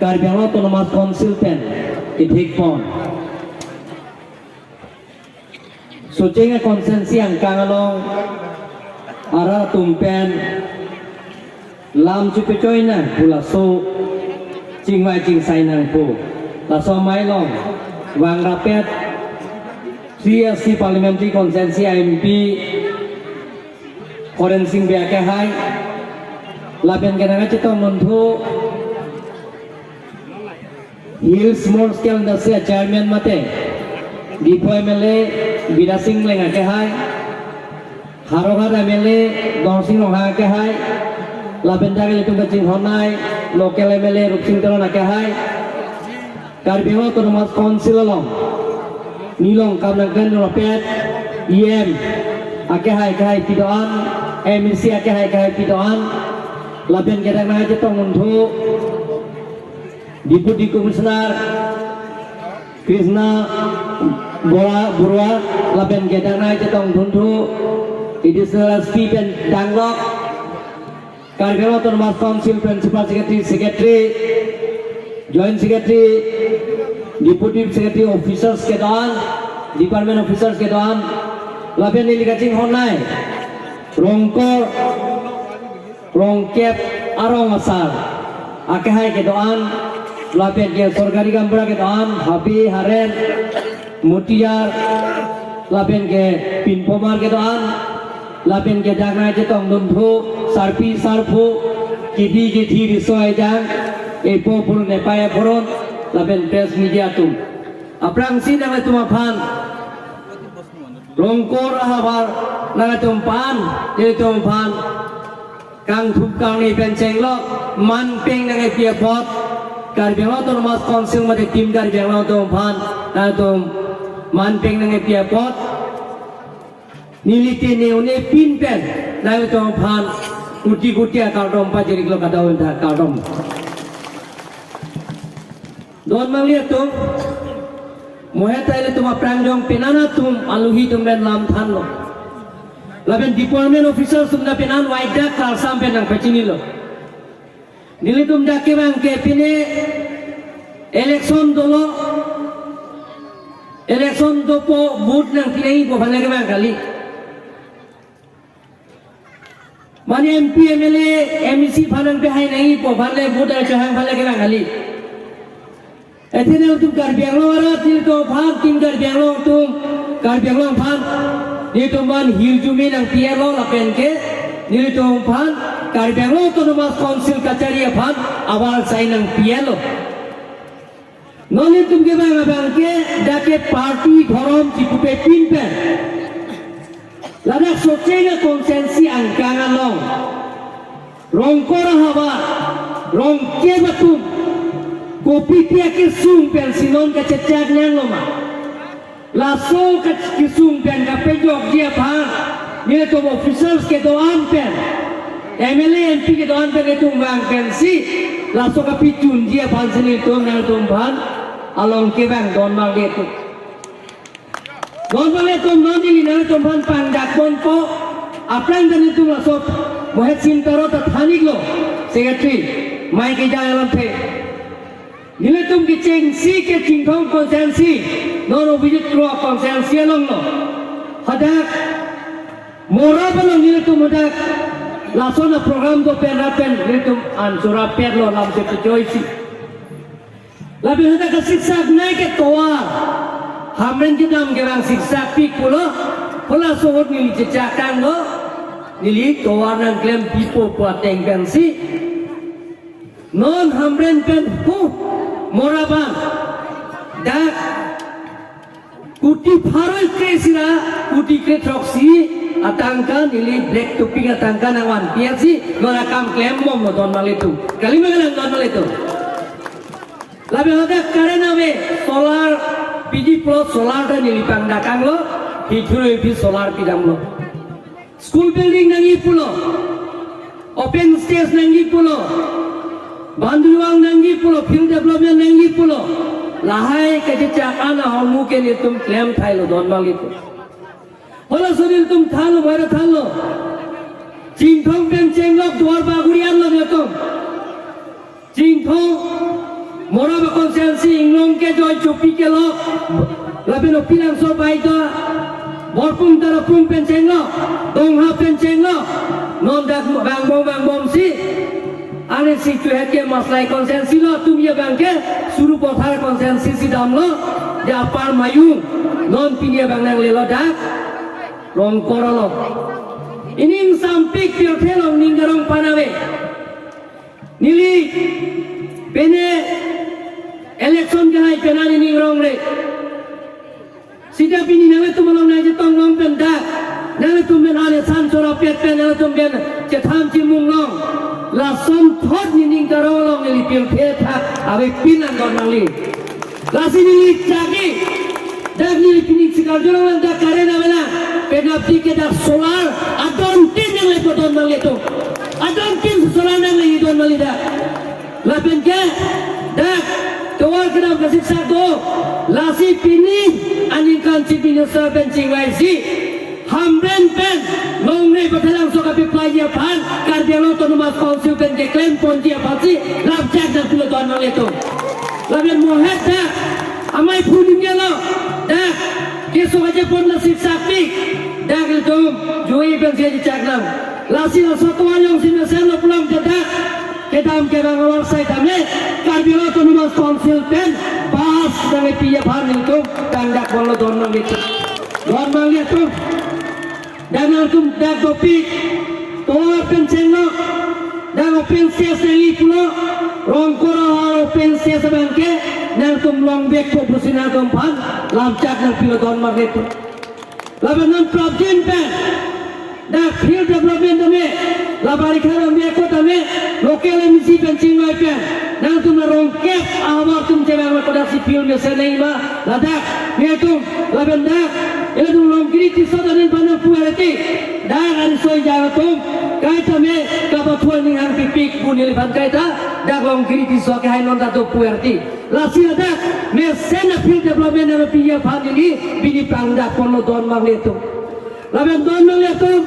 Karbi Autonomous Council pen itik pon sucinga konsensi ang kangalong ara tumpen lam chupechoy na pula so chingwai chingsai nang po laso mai long wang rapet CSC Parliamentary Konsensi MP Koren Singh Biake hai laben kenanga cetong mundu Hill Small Scale Industry Chairman mate Dipo MLA Bida Singh lenga ke hai Harohar MLA Dong Singh Roha ke hai laben jage itu kecing honai local MLA Rup Singh Tero ke hai Karbi Autonomous Council long Nilong kamnagan rapet EM ake hai pidoan MNC ake hai pidoan laben kenanga cetong mundu Deputy Commissioner Krishna Burwa laben gedana cetong dhundu Additional SP pen Danglok Karbi Autonomous Council Principal Secretary Joint Secretary Deputy Secretary Officers ke doan Department Officers ke doan laben nilikacing honai rongkor rongkep arong asal akehai ke doan lapen ke sorgari gambra ke doan habi haren mutiar lapen ke pinpomar ke doan lapen ke jagna cetong dundhu sarpi sarpu kidi kidi risoy jang epo purun nepaya purun lapen press media tum aprang si nang tumaphan rongkor ahabar nang tumpan ye tumpan kang thup kang ni pen chenglok man peng nang pia pot Karbi Autonomous Council mate tim Karbi Autonomous na tum man peng nang pia pot niliti neune pin pen na tum phan kuti akadom pa jeri klo kadawon tha kadom don manglia tum mohe taile tum prangjong penana tum aluhi tum ben lam than lo laben department officer tum na penan waida kalsam penang pachini lo nili tum jake bang ke pine election dopo vote nang pinai ko bhale ke bang kali mane MP MLA MEC phanang pe hai nahi po bhale vote ai chahang bhale ke bang kali ethene तुम Karbi वाला तीन तो भाग तीन Karbi तुम Karbi भाग ये तो मान हिल जुमी नंग पियालो लपेन के ये तो भाग Karbi Autonomous Council कचरिया भाग आवाज साइन नंग पियालो नॉलेज तुम के बांग के जाके पार्टी धर्म चिपुपे पिन पे लड़ा सोचेगा कंसेंसी अंकांगा लो रोंकोरा हवा रोंके बतुम kopi pia kisung pen sinon ka cecak nyang lo ma laso ka kisung pen ka pejok dia bang ni to officers ke doan pen MLA MP ke doan pen itu bang pen si laso ka picun dia bang sini to nang to bang along ke bang don mal dia tu don mal itu non ni nang to bang pang dak pon po apran dan itu laso mohet sintaro ta thanik lo secretary mai ke jalan the nile tum ki cheng si ke ching thong konsensi non obijit tro konsensi long no hadak mora balo nile tum hadak lasona program do pen rapen nile tum ansura per lo lam se choisi labi hadak siksak nai ke toa hamren ki dam ge rang siksak pi pulo pula sohot nili chakang lo nili toa nang klem pipo po tengkan si non hamren pen hu Moraban dak kuti pharai kresira kuti ke troksi atangka nili black topping atangka nawan piasi nora kam claim mom don malitu kali magalang don malitu labe hoda karena me solar PG plus solar da nili pang dakang lo hithuru pi solar pidam lo school building nangi pulo open space nangi pulo Banduang nangi pulo field development nangi pulo lahai kececak ana hamu ke ni tum claim thailo don malitu hola sunil tum thalo bhara thalo chingthong pen chenglok duar bagurian lo netum Jingthong Moraba konsensi inglong ke joy chopi ke lo laben opilang so baito borpung tara pung penceng lo dongha penceng lo non dak bang bom si ane si cuhet ke maslai konsensi lo tum ye bang ke suru pothar konsensi si dam lo ja par mayu non pinia bang nang le lo dak rong koralo ini sampik pio thelong ninggarong panawe nili pene election ke hai penani ningrong re sida pini nale tumalong na je tong long pen da nale tum ben ale san chora pet pen nale tum ben che tham chi mung long la som thot ni ninggarong long nili pil phe tha ave pinan gon nali la sini chagi dak nili pini sikar jorong da kare na bela penapti ke da solar adon tin yang le podon nali to adon tin solar nang le don nali da la pen ke dak Tuan kenal kasih satu, lasi pini anjingkan si pini serben cingwai si, hamren pen, longne bertelang so kapi pelajar pan, kardialo tonomas konsil pen keklaim ponji apa si, lapjak dan pulau tuan mal itu, labian mohet dah, amai puningnya lo, dah, kisah aja pun nasib sakti, dah itu, juai pen si cak nang, lasi lo satu yang si mesen lo pulang dah. Kedam kerang awal saya kami karbiolo tonomas konsil pen pas dengan pia pan itu tanda kalau donang itu normal itu dan aku dah kopi toa pencengo dan open sia seli pulo rongkoro open sia sebangke dan aku long bek ko busina dompan lamcak dan pilo donang itu labanan problem pen dah field development kami labari kharam be ko tame local mc pencing mai pen nang tum rongkep awak tum cewek pada si film me senai ma ladak me tum labenda ele tum longkiri ti sodanen panang puerti dah an soi jaga tum kai tame ka bathuan ning hang pipik punil ban kai ta dak longkiri ti so ke hai non ta to puerti lasi ladak me sena field development na piya phan ini bini pangda kono don mang le tum laben don mang le tum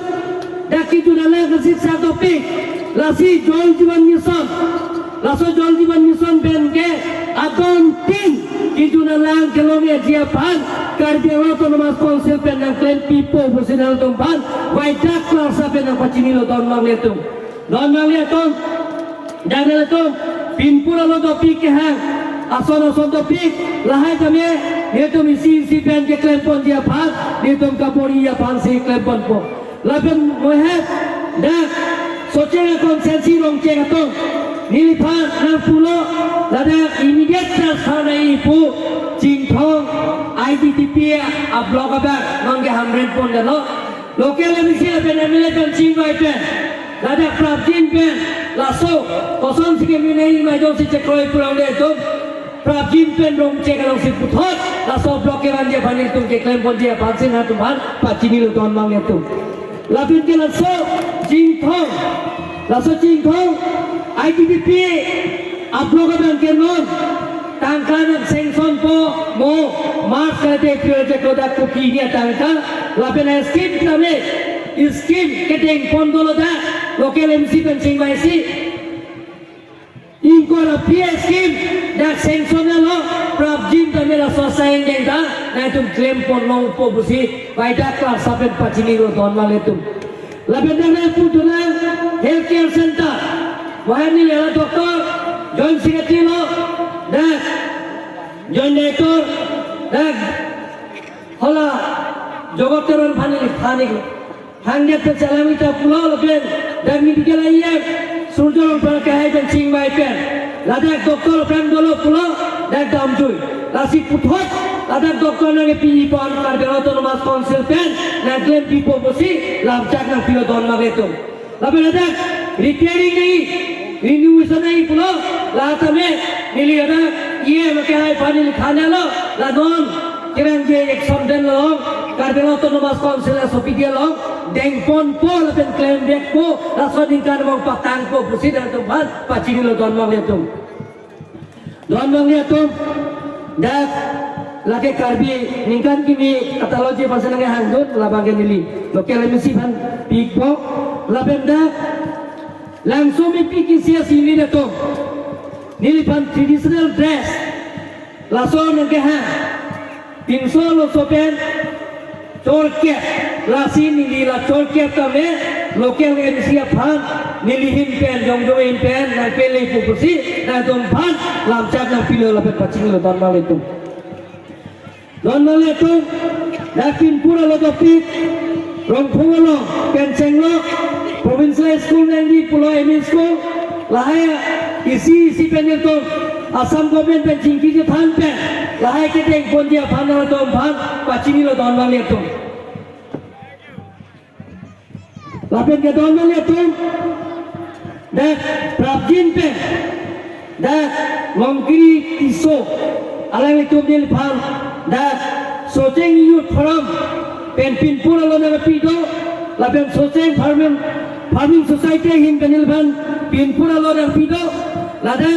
Daki tu dalam kasih satu topik, lasi Jol Jiwan Mission, laso Jol Jiwan Mission benke, adon tin, itu dalam kilometer jiapan, karbiolo tonomas konsil penang klaim pipo bersinal tumpan, wajak kelasa penang pacinilo don mangletum dan letum, pinpura lo topik kehang, ason topik, lahai kami, itu misi pen ke klaim pon jiapan, itu kapori jiapan si klaim pon po. Laban mohet dah socenga konsensi rong ceng atong nilipan nang pulo lada immediate transfer ipu Jingthong IDTP ablok abak nongge hamren pon dalo lokal emisi aben emile pen cingwai pen lada prabjin pen laso koson sike minai majo si cekroi pulang de itu prabjin pen rong ceng along si puthot laso blok keran dia banil tung ke klaim pon dia pansin hatuman pacini lu ton mang itu Lapin ke laso Jingthong IDTP ablok abang kenon tangkan sengson po mo mas kate project kodak kopi dia tangkan lapin scheme kami scheme keteng pondolo da lokal MC pencing baisi ingkora pia scheme dak sengson lo prabjin kami la selesai yang dah na itu klaim pon long po busi Baida kelas sampai pacini lo don mal itu. Laben dana putulan healthcare center. Wahani lela doktor John Singatilo dan John Nekor dan hola jogoteron panik hanya terjalami tak pulau lebih dan medical ayam surjol berkahai dan cingbai pen. Ladak doktor kan dulu pulau dan damjui. Lasi puthot ada doktor nang pi pon karbiolo tonomas konsil pen nang klaim pipo bosi lamcak nang pilo don magetum labe ada repairing nei renovation nei pulo la tame nili ada ye make hai panil khane lo la don kirang je ek somden lo karbiolo tonomas konsil sopi dia lo deng pon po la pen klaim dek po la soding kan mong patang po bosi dan tumban pacini lo don magetum dak lagi karbi ningkan kini katalogi pasal ngai handut labagan ini lokal emisi pan pikpo labenda langsung mipiki sia sini dato nilipan traditional dress laso nang keha pinso lo sopen chorke lasi nili la chorke tame local agency phan nilihin pen jongjoin pen nang pele pupusi na dom phan lam chak nang pilo la pet paching lo don male tu dakin pura lo topik rong phungalo pen chenglo provincial school nang di pulo emi school lahaya isi pen tu Assam government pen jingki je phan pen lahaya ke teng pon dia phan lo dom phan paching lo don male tu lapen ke don male tu dak prabjin pen dak longkiri tiso alai tu dil phan dak soceng youth forum pen pin pura lo na pido lapen soceng farming society hin kanil phan pin pura lo na pido lada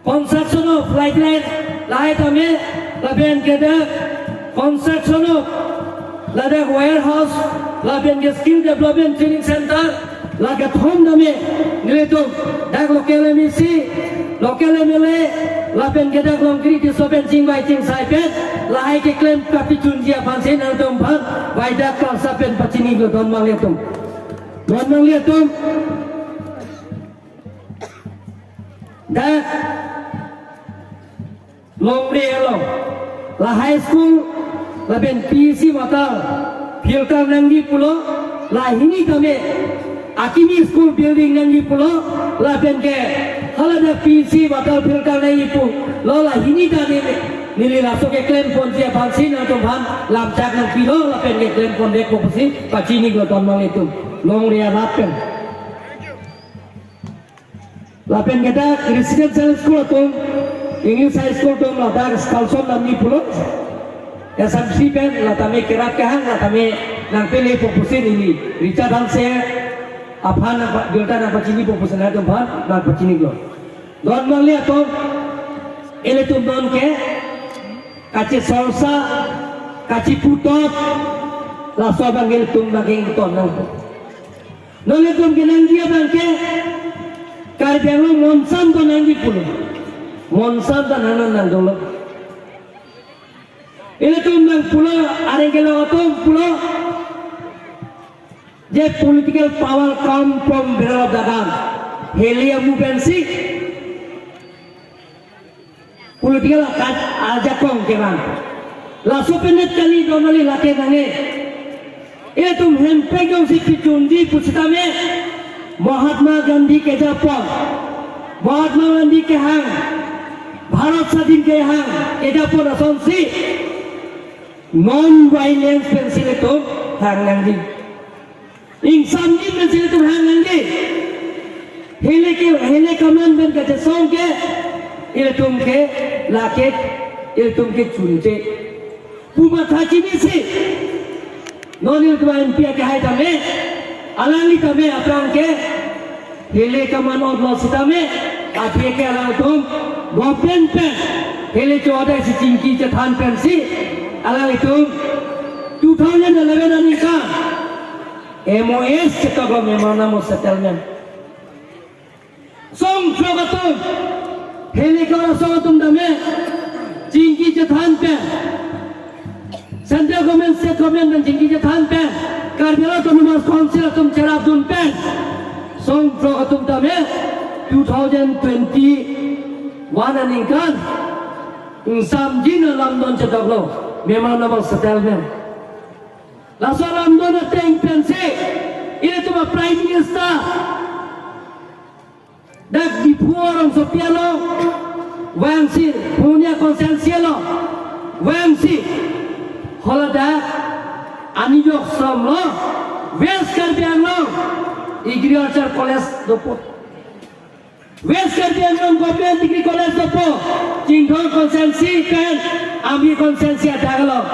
construction of light lahai tame lapen ke dak construction of lada warehouse lapen ke skill development training center laga thom name nileto dak local emisi local emele lapen ke dak longkiri ti sopen jingwai jing sai pen lahai ke claim kapi chunjia pansen al dom phan wai dak ka sapen pachini lo don mang letum dak longre lo la high school lapen PC watal filter nangi pulo la hini tame Akimi school building nangi pulo lapen ke halada PC watal filter nangi pu lola hini tane nili laso ke claim pon dia pansin atau phan lam chak nang pilo lapen ke claim pon dek posi pachini go ton mang itu long ria lapen lapen kita residential school atau English high school tu ladar skalson nangi pulo SMC pen latame kerat kahang latame nang pele posi nili Richard Hanse aphan dilta na pachini popus na to bhan na pachini go don mali to ele to don ke kachi salsa kachi putot la so bangil tum baging to nang no le tum ke nang dia bangke kar belo monsan to nang di pulo monsan ta nanan nang dolo ele tum nang pulo arengelo to pulo যে political power come from Bharat Dagan helium movement political aja kong keran la sopenet kali donali lake nange e tum hempe jong si pichundi puchta me Mahatma Gandhi ke japon Mahatma Gandhi ke hang Bharat Sadin ke hang ke japon ason si non violence pencil to hang nangdi इंसान की मस्जिद तो है नंगे hele kaman ben ka song ke il tum ke laket il tum ke chunje puma thachi ni se non il twa impia ke hai tame alali tame apang ke hele kaman od lo sitame apie ke ala tum gopen pen hele choda si chinki che than pen si alali tum 2011 ani ka MOS cetako memorandum settlement. Song chogatum helikopter sogatum dame jingki jethan pe central government state government dan jingki jethan pe Karbala autonomous council atum cerap dun pe song chogatum dame 2021 aningkan insam jina lamdon cetako memorandum settlement. Laso lamdon ateng pense ini tu prime minister dak di puarong sopialo wangsi punya konsensialo wangsi holada anijok samlo west karbianglo agriculture college dopo west karbianglo government degree college dopo jingthong konsensi kan ami konsensi adagalo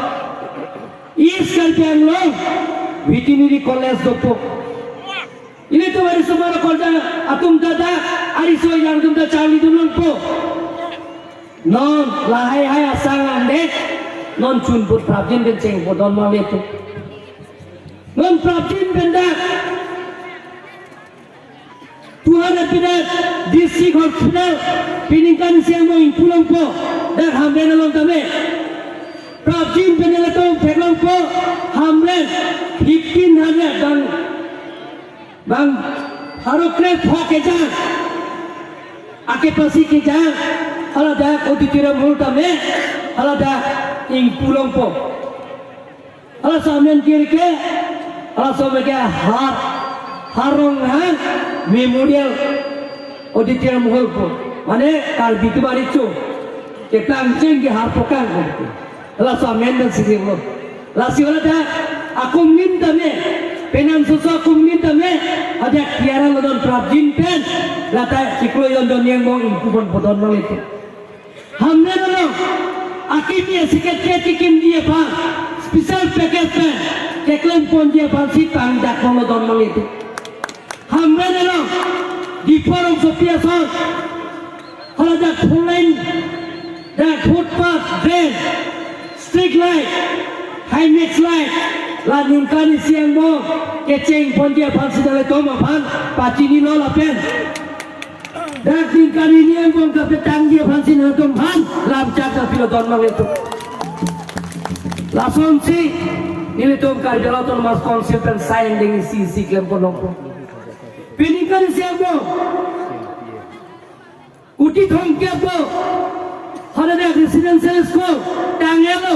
east karbianglo veterinary college dopo ini tu baru semua kerja atum dada ariso yang atum dada cari dulu po non lahai hai asang ande non cun put prabjin ben ceng bodon male tu non prabjin benda 200 district hospital piningkan siang mo pulang po dan hamlen along kami Prabjin penyelesaian teknologi po hamlen 1500 bang harukre phake jang ake pasi ke jang alada auditorium hall kami alada ing pulang po ala samen kirke ala someke haronghan memorial auditorium hall po mane kal bitbari chu ketang jeng ke har pokang ko ala samen dan siglo la siwala aku minta me penan susu aku minta me ada kiara lodon prabjin pen lata siklo yon don yang mau impubon bodon malit hamne no akimi siket ketikim dia pa special package pen keklem pon dia pa si pang dak lodon malit hamne no di forum sopia son kalau dak full dak footpath drain street light high mix light la ningkani siang mo keceng pon dia pan sedale to ma pan pacini lo la pen dak ningkani ni ang bong ka petang dia pan sin hatom pan lam chaka pilo don ma letu la son si nile tom ka jalaton mas concept and sign ding si klem ponong po piningkani siang mo uti thong ke po hada residential school tangelo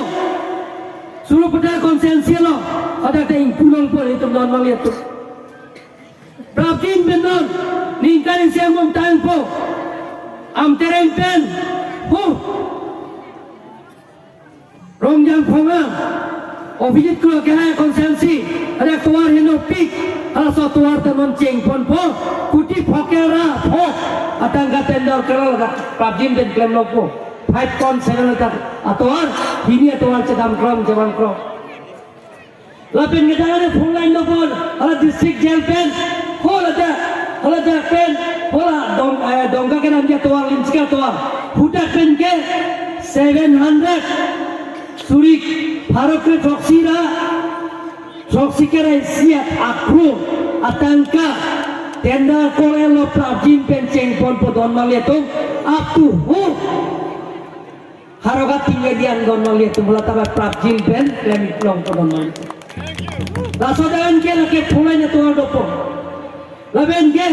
suruh pedal konsensi lo ada yang pulang pun itu normal itu Prabjin benar ningkarin siang mong tayang po am tereng pen rongjang ponga ofijit ko kaya konsensi ada tuar hinopik ala so tuar teman ceng pon po kuti pokera po atang tender kalau Prabjin ben klaim lo po 5 kon channel ta atuar ini atuar cedam krom jaman krom lapin ngedane phone line no pon ala district jail pen hola da pen hola dongga ke namanya tuar lincika tuar hudak pen ke 700 surik farokre proxy kera siap akru atangka tenda korelo Prabjin pen ceng pon podon maletung up to haroga tinggal di anggon melihat tu mula tabak Prabjin pen klaim long podon mal la sodagan ke lake phulanya tuar dopo laben ke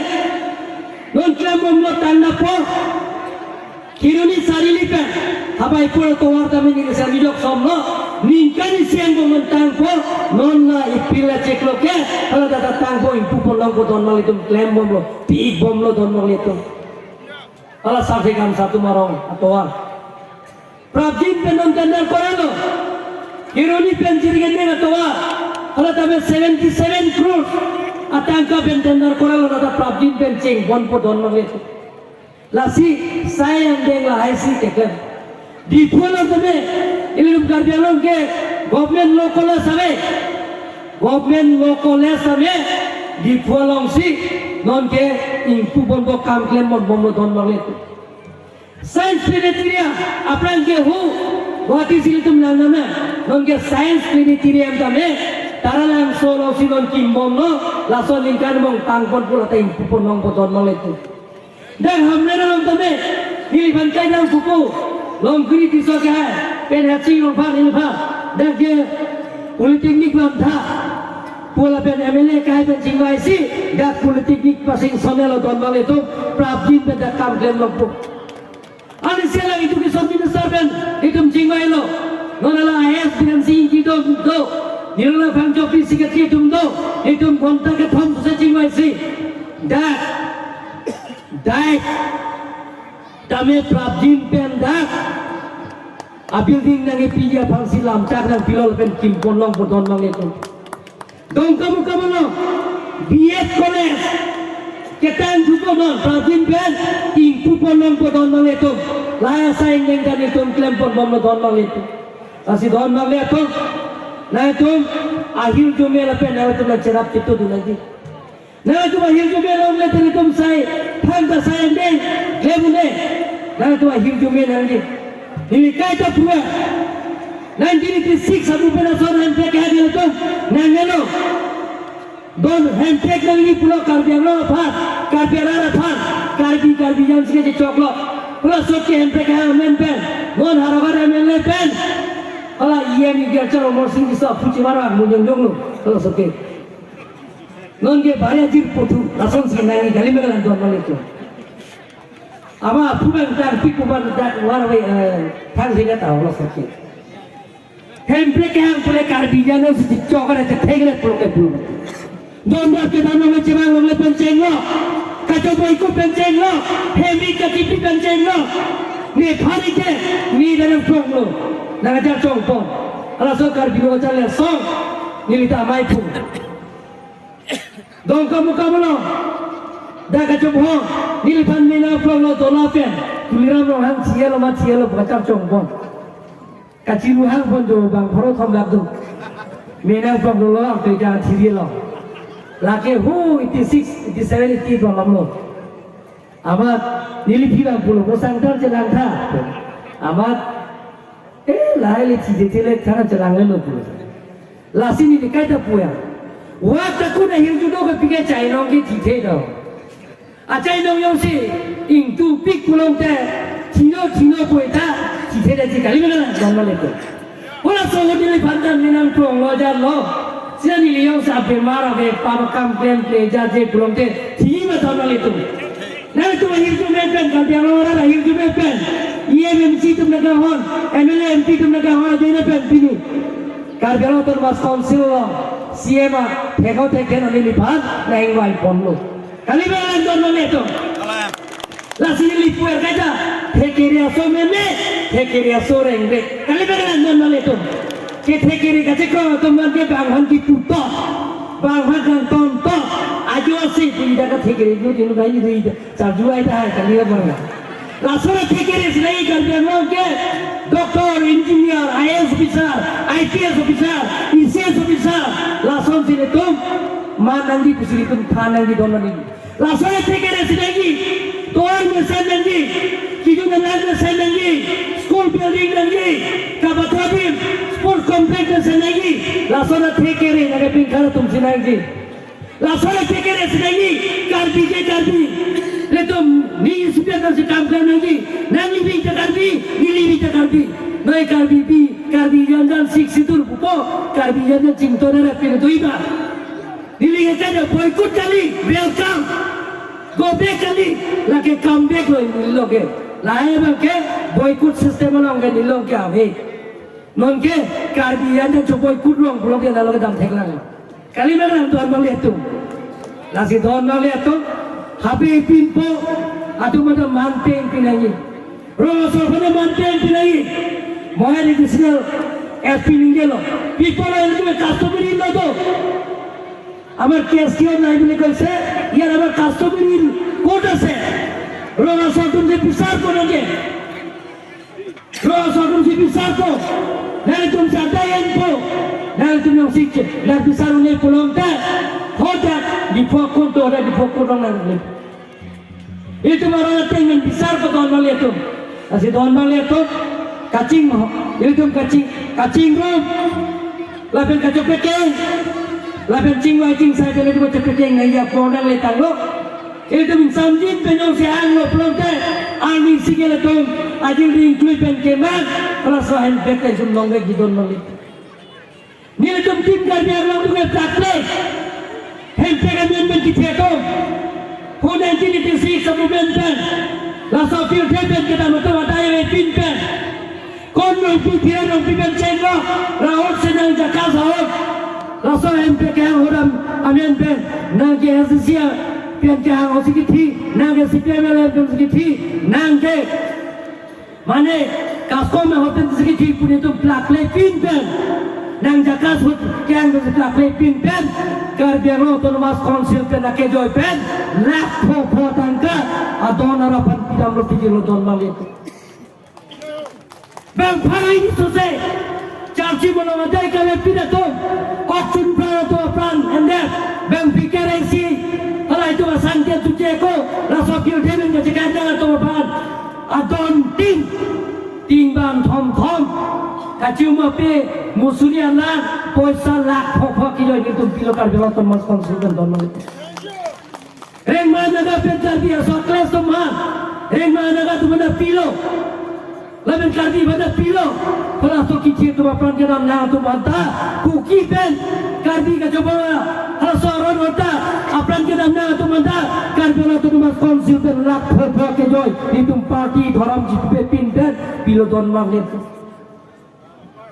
non klaim mo tanda po kiruni sarili pen habai pol tuar kami ni sari dok somno ningkani siang mo mentang po non la ipila cek lo ke kalau datang tang po impu polong podon mal itu klaim bom lo pi bom lo don mal itu ala safikan satu marong atuar Prabjin penon tender koralo kironi pen jirgen na towa hala tabe 77 crores atangka pen tender koralo data Prabjin pen ceng bon po don male lasi sayang deng la IC teklen di polo tabe ilum karbialong ke government local sabe di polong si non ke impu bon bo kam klem bon don male Science Planetarium apran ke ho what is it tum nang nama non ke Science Planetarium tame taralang solo sinon kimbom no laso lingkan mong tangpon pula ta impupon mong poton maletu dan hamne long tame hili bankai nang pupu long kri tiso ke hai pen hatching long phan il pha dan ke politeknik lam tha pula pen MLA kai pen jingwai si dak politeknik pasing sonelo don maletu Prabjin pen dak kam glem long pu ani sela itu kisah minister ben itu jingwai lo nonala AS dengan sing kita do nirla fangjo pisi ke itu do itu kontak ke thom se jingwai si dak tame Prabjin pen dak a building nangi pija fangsi lam chak nang pilol pen kim ponlong podon mang itu dong kamu lo BS college ketang jupo non Prabjin pen impu ponlong podon mang itu laya saing yang dan itu klaim pon bom don mang itu asi don mang itu na itu akhir jumela pen na itu cerap itu tu lagi na itu akhir jumela on leter itu sai thang sayang deng klaim ne na itu akhir jumela lagi ini kaita pura 1986 abu pernah son handbrake hadir itu nangelo don handbrake lagi pulau karbiang lo apa karbiara than karbi yang sih coklat plus oke hempek men pen mon harabar men pen ala iya mi gercar umur sing bisa puji marah munjung jonglu plus oke non ke bahaya jir putu langsung sih nangi kali megalan tuan malaysia ama puban tak pikuban tak warawai thang sih tahu plus oke hempek yang boleh karbi yang sih coklat aja tegret pulau ke pulau Domba kita nongol cemang nongol penceng lo, kacau boyku penceng lo, hemi katipi penceng lo, ni hari ke, ni dalam cong lo, nangajar cong pon, alasal karbi lo cale song, ni lita mai pun, dong kamu lo, dah kacau bohong, ni lipan mina plong lo tolapen, tuliran lo hang cia lo kacau cong pon, kaciru hang pon jo bang poro thom labdu, mina plong lo tu jangan ciri lo. Laki hu 86, 87 itu dalam lo. Amat nili bilang puluh posangtar jalan tha. Amat lahir ciri cara jalan lo puluh. Lasi ni dekat apa ya? Waktu aku dah hidup dulu kepikir cai nong ke ciri dah. Acai nong yang si ingtu pik pulong teh cino pun tak ciri dah ciri mana dalam itu. Walau soal nili pandan minang tuang wajar lo. Siapa ni yang sampai marah ke pabakam play jadi pulang ke tiba tahun itu. Nanti tu lahir tu mempen kalau dia orang lahir tu mempen. IMMC tu mereka hon, MLA MP tu mereka hon ada mempen ini. Kalau dia orang termas konsil lo, siapa tekau nanti lipat naik wai pon lo. Kali berapa tahun itu? Lasi lipuer kaca, tekiria so meme, tekiria so rengge. Kali berapa tahun itu? Kita kiri kaca kau teman ke banghan di puto, banghan kan tonto, ajo asyik di dalam kiri itu jenuh kaya itu, carjua itu hay kali apa mana? Langsung kiri selain kerja ke doktor, engineer, IAS officer, IPS officer, ICS officer, langsung sini tu mana nanti pusing itu tanah di dalam ini. Langsung kiri selain tuan mesin nanti, kijun mesin nanti, school building nanti, kabatabim. Sport complex senagi, lasona tekere naga pingkara tum senagi, lasona tekere senagi, karbi, letum ni sudah kasih kamera nangi, nangi bingka karbi, nili bingka karbi, naik karbi jangan siksitur pupo, karbi jangan cingtona rapi itu iba, nili kerja boykot kali, welcome, go back kali, lagi comeback lo niloge, lain bangke boykot sistem orang kan niloge abe. Nongke karbi anda coba ikut ruang pulau dia dalam kedam teklang. Kali mana tuan melihat tu, nasi tuan melihat tu, habis pimpo, atau mana manten pinai, rosol mana manten pinai, mohon additional feeling lo, people yang itu customer ini lo, amar cashier naik beli kerja, ya amar customer ini kota se, rosol tu je besar pun aja. Rosol tu je besar pun. Nanti tu sadayan po, nanti tu yang sikit, nanti sarunnya pulang tak, hodak di pokok tu ada di pokok orang nanti. Itu marah dengan besar ke tuan melihat tu, asih tuan melihat tu, kacing mah, itu kacing rum, lapen kacau pekeng, lapen cing saya jadi kacau pekeng, naya produk letang lo, itu samjin penyong siang lo pulang tak, angin sikit tu, ajil ringkui penkeman. Perasaan bete jumlah gitu nongli. Ni itu tim kerja orang tu berpraktek. Hempel member kita tu. Kau nanti di sini sebelum member. Langsung feel hempel kita betul ada yang pinpen. Kau nanti dia orang pinpen cengok. Rawat senang jaga sahut. Langsung hempel kaya orang member. Nanti hasilnya pianjang osikiti. Nanti siapa yang osikiti. Nanti mana kasko में होते हैं जिसकी चीज पुणे तो प्लाकले pin pen नंग जकास होत क्या है जिसकी प्लाकले पिन पेन कर दिया नो तो नमाज काउंसिल पे नके जोई पेन लाख फो तंका अदोन अरपन पिता मृत्यु जिलो दोन माले बंग भाई सुसे चार्ची बोलो मजाई का वे पिता तो ऑक्चुन प्राण तो प्राण अंदर बंग पिकर ऐसी हला itu asangke tuce ko rasa piu demen ke jekanda to ban adon ting bang thom kaciu mape musulian lah poisa lah pokok kilo itu kilo karbon ton mas konsultan ton malit Reng mana ga pencardi asal kelas teman. Reng mana ga tu mana pilo. Laben kardi mana pilo. Kalau so kicir tu bapak kita nak tu mata. Kuki pen kardi ka coba. Kalau seorang orang apran kita nak tu mata. Kardi lah tu mas konsil pen rak ke joy. Itu parti dharam jitu pin pen pilo don magnet.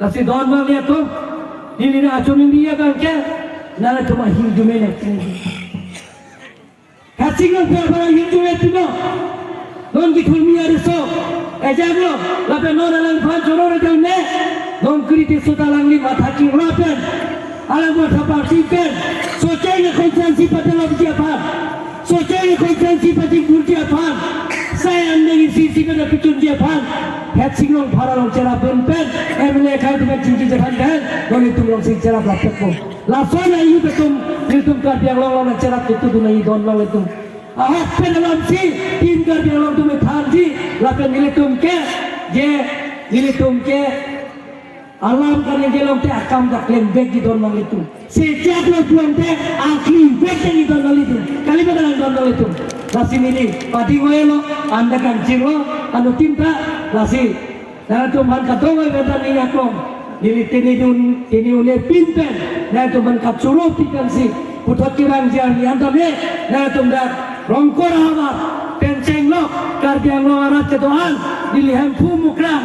Kasih don magnet tu. Ini ni acunin dia kan ke. Nara tu mah hindu menek. Kacingan perabara hindu itu no. Non dikulmi ada so. Ejaglo, lapen non alang fan joror jauh ne. Non kritik sutalang ni mata kirapan. Alang mata parti pen. Socainya konsensi pada lawan siapa? Socainya konsensi pada guru siapa? Saya anda isi pada picun siapa? Kacingan paralong cerah pen. Emne kau tu cincin jalan pen. Non itu long sing cerah lapet ko. Langsung ayu betum kardi yang long cerah itu tu naik don long itu. Ahok penalam si tim kardi yang long tu methan si. Lapen nilitum ke je nilitum ke alam kan yang jelong te akam dak lem beg di don mang itu sejak lo tuang te akli beg di don mang itu kali benar don mang itu lasi ini pati ngoelo anda kan jiro anu tinta lasi dan tu man katong benar ni akong ini oleh pinten dan tu man katsuro tikan si putot kirang jian ni anda me dan tu dak rongkor awat penceng lo kardiang lo arat kedoan dilihat pumukrang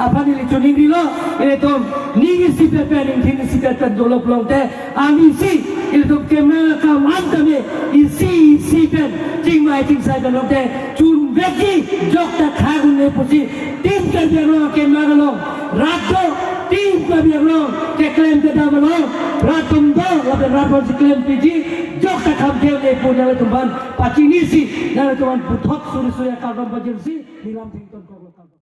apa nili cuning dilo ini tuh ningi si pepe ningi si pepe dolo pelong teh amisi ini tuh kemana kawan kami isi pen cing mai cing saya pelong teh cun beki jok tak kagun ne pusi tim kardiang lo kemana lo rato tim kardiang lo keklaim tidak lo ratum do lapan raton si klaim piji jok tak kamkel ne punya le tumban paci nisi dan tuan putot suri-suri kalbam bajir si hilang tington kau